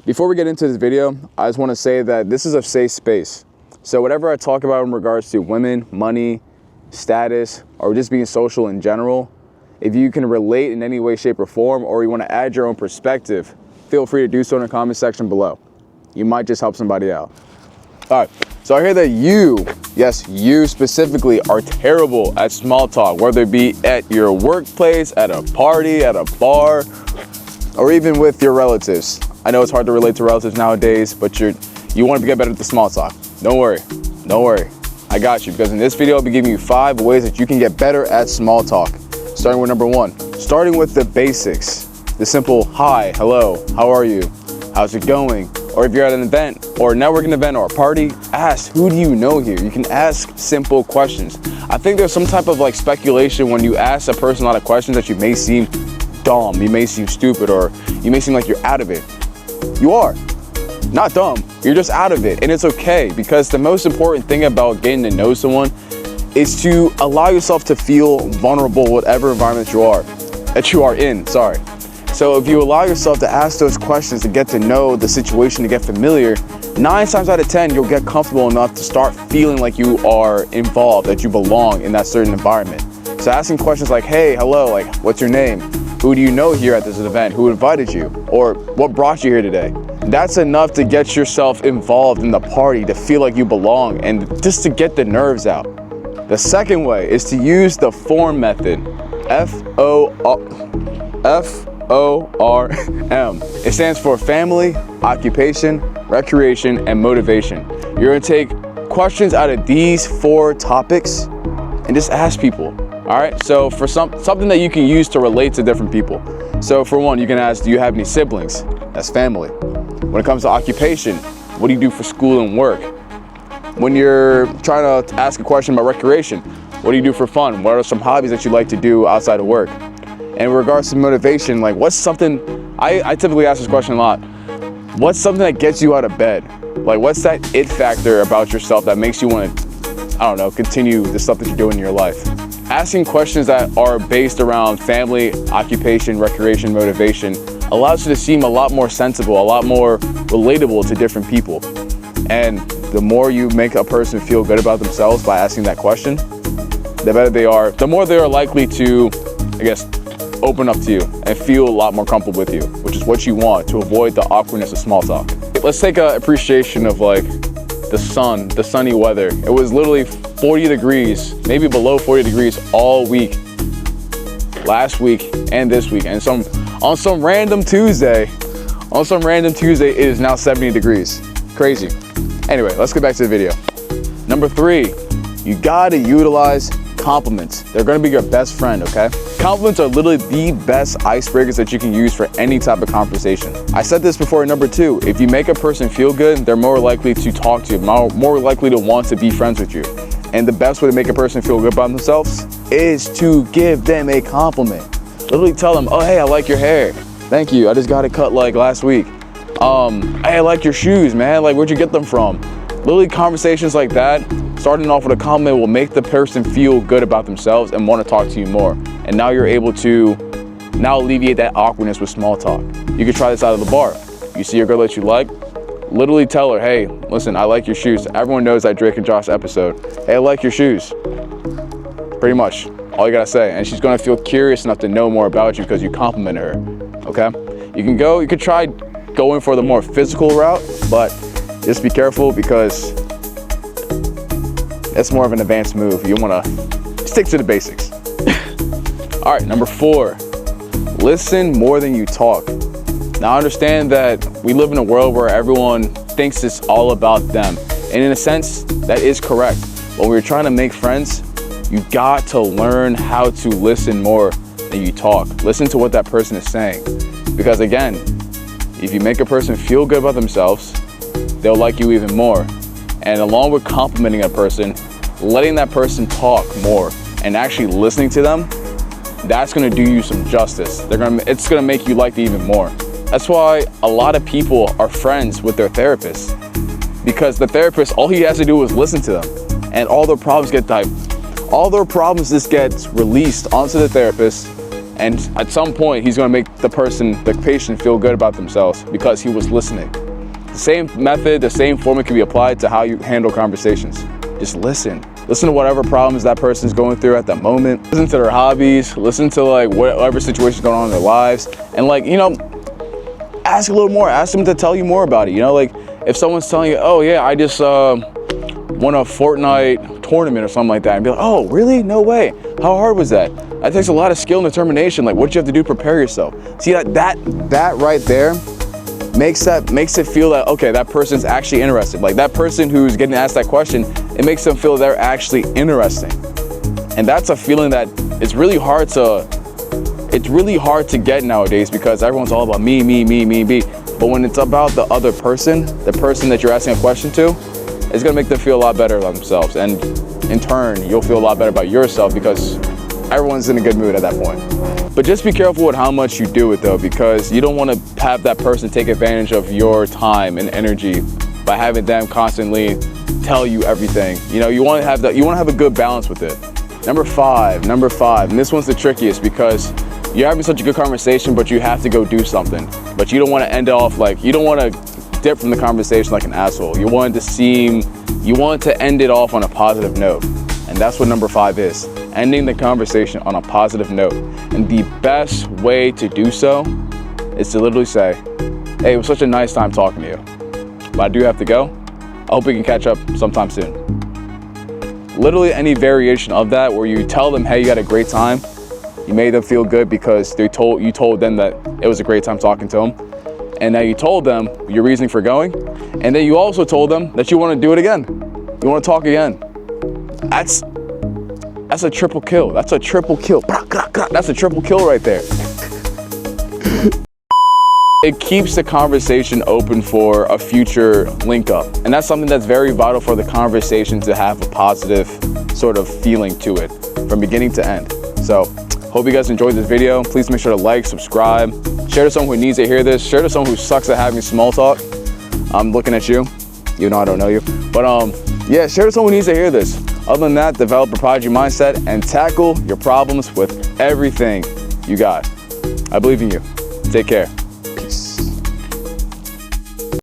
Before we get into this video, I just want to say that this is a safe space. So whatever I talk about in regards to women, money, status, or just being social in general, if you can relate in any way, shape, or form, or you want to add your own perspective, feel free to do so in the comment section below. You might just help somebody out. All right, so I hear that you, yes, you specifically, are terrible at small talk, whether it be at your workplace, at a party, at a bar, or even with your relatives. I know it's hard to relate to relatives nowadays, but you want to get better at the small talk. Don't worry, I got you, because in this video, I'll be giving you 5 ways that you can get better at small talk. Starting with number 1, starting with the basics. The simple hi, hello, how are you, how's it going? Or if you're at an event or a networking event or a party, ask, who do you know here? You can ask simple questions. I think there's some type of like speculation when you ask a person a lot of questions that you may seem dumb, you may seem stupid, or you may seem like you're out of it. You are not dumb, you're just out of it, and it's okay, because the most important thing about getting to know someone is to allow yourself to feel vulnerable, whatever environment you are in. So if you allow yourself to ask those questions, to get to know the situation, to get familiar, 9 times out of 10, you'll get comfortable enough to start feeling like you are involved, that you belong in that certain environment. So asking questions like, hey, hello, like, what's your name? Who do you know here at this event? Who invited you? Or what brought you here today? That's enough to get yourself involved in the party, to feel like you belong, and just to get the nerves out. The second way is to use the FORM method, F-O-R-M. It stands for family, occupation, recreation, and motivation. You're gonna take questions out of these 4 topics and just ask people, all right? So for something that you can use to relate to different people. So for one, you can ask, do you have any siblings? That's family. When it comes to occupation, what do you do for school and work? When you're trying to ask a question about recreation, what do you do for fun? What are some hobbies that you like to do outside of work? And in regards to motivation, like what's something, I typically ask this question a lot. What's something that gets you out of bed? Like what's that it factor about yourself that makes you want to, I don't know, continue the stuff that you're doing in your life? Asking questions that are based around family, occupation, recreation, motivation allows you to seem a lot more sensible, a lot more relatable to different people. And the more you make a person feel good about themselves by asking that question, the better they are, the more they are likely to, I guess, open up to you and feel a lot more comfortable with you, which is what you want to avoid the awkwardness of small talk. Let's take an appreciation of like the sun, the sunny weather. It was literally 40 degrees, maybe below 40 degrees all week, last week and this week. And on some random Tuesday, it is now 70 degrees. Crazy. Anyway, let's get back to the video. Number 3, you gotta utilize compliments. They're gonna be your best friend, okay? Compliments are literally the best icebreakers that you can use for any type of conversation. I said this before in number 2, if you make a person feel good, they're more likely to talk to you, more likely to want to be friends with you. And the best way to make a person feel good about themselves is to give them a compliment. Literally tell them, oh, hey, I like your hair. Thank you, I just got it cut like last week. Hey, I like your shoes, man. Like, where'd you get them from? Literally conversations like that, starting off with a compliment, will make the person feel good about themselves and want to talk to you more. And now you're able to alleviate that awkwardness with small talk. You can try this out of the bar. You see a girl that you like, literally tell her, hey, listen, I like your shoes. Everyone knows that Drake and Josh episode. Hey, I like your shoes. Pretty much all you gotta say. And she's gonna feel curious enough to know more about you because you complimented her, okay? You could try going for the more physical route, but just be careful because it's more of an advanced move. You wanna stick to the basics. All right, number 4, listen more than you talk. Now understand that we live in a world where everyone thinks it's all about them. And in a sense, that is correct. But when we're trying to make friends, you got to learn how to listen more than you talk. Listen to what that person is saying. Because again, if you make a person feel good about themselves, they'll like you even more. And along with complimenting a person, letting that person talk more and actually listening to them, that's gonna do you some justice. It's gonna make you like it even more. That's why a lot of people are friends with their therapists, because the therapist, all he has to do is listen to them, and all their problems just get released onto the therapist, And at some point, he's gonna make the patient feel good about themselves because he was listening. The same method, the same formula can be applied to how you handle conversations. Just listen. Listen to whatever problems that person's going through at that moment. Listen to their hobbies, listen to like whatever situation's going on in their lives. And like, you know, ask a little more, ask them to tell you more about it. You know, like if someone's telling you, oh yeah, I just won a Fortnite tournament or something like that, and be like, oh really? No way. How hard was that? That takes a lot of skill and determination. Like what do you have to do to prepare yourself? See that right there makes it feel that, okay, that person's actually interested. Like that person who's getting asked that question, it makes them feel they're actually interesting. And that's a feeling that it's really hard to get nowadays because everyone's all about me. But when it's about the other person, the person that you're asking a question to, it's gonna make them feel a lot better about themselves. And in turn, you'll feel a lot better about yourself because everyone's in a good mood at that point. But just be careful with how much you do it though, because you don't want to have that person take advantage of your time and energy by having them constantly tell you everything. You know, you want to have a good balance with it. Number five, and this one's the trickiest because you're having such a good conversation, but you have to go do something. But you don't want to end off like, you don't want to dip from the conversation like an asshole. You want to end it off on a positive note. And that's what number 5 is, ending the conversation on a positive note. And the best way to do so is to literally say, hey, it was such a nice time talking to you, but I do have to go. I hope we can catch up sometime soon. Literally any variation of that where you tell them, hey, you had a great time. You made them feel good because you told them that it was a great time talking to them. And now you told them your reasoning for going. And then you also told them that you want to do it again. You want to talk again. That's a triple kill. That's a triple kill. That's a triple kill right there. It keeps the conversation open for a future link up. And that's something that's very vital for the conversation to have a positive sort of feeling to it from beginning to end. So hope you guys enjoyed this video. Please make sure to like, subscribe, share to someone who needs to hear this, share to someone who sucks at having small talk. I'm looking at you, even though I don't know you. But yeah, share to someone who needs to hear this. Other than that, develop a prodigy mindset and tackle your problems with everything you got. I believe in you. Take care.